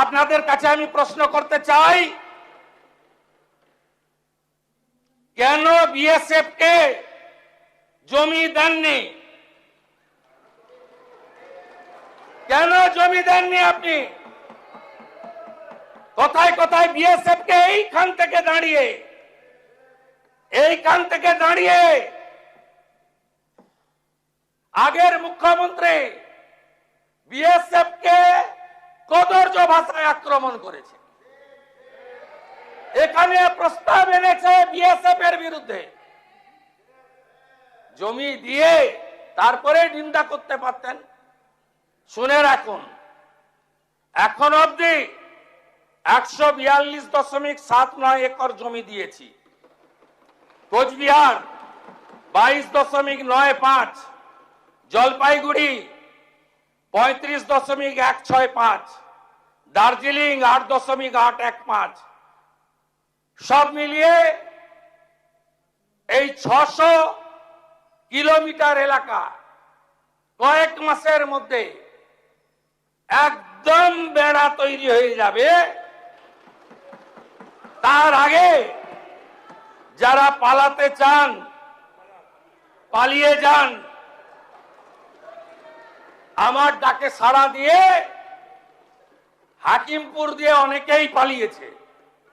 আপনাদের কাছে আমি প্রশ্ন করতে চাই, কেন বিএসএফ কে জমি দেননি? কেন জমি দেননি আপনি? কোথায় কোথায় বিএসএফ কে এইখান থেকে দাঁড়িয়ে আগের মুখ্যমন্ত্রী বিএসএফ কে কদর্য ভাষায় আক্রমণ করেছে, এখানে প্রস্তাব এনেছে বিএসএফ এর বিরুদ্ধে। জমি দিয়ে তারপরে নিন্দা করতে পারতেন। শুনে রাখুন, এখন অবধি 142.79 একর জমি দিয়েছি। কোচবিহার 22.95, জলপাইগুড়ি 35.165, দার্জিলিং 8.815, সব মিলিয়ে এই 600 কিলোমিটার এলাকা কয়েক মাসের মধ্যে একদম বেড়া তৈরি হয়ে যাবে। তার আগে যারা পালাতে চান পালিয়ে যান। আমার ডাকে সাড়া দিয়ে হাকিমপুর দিয়ে অনেকেই পালিয়েছে।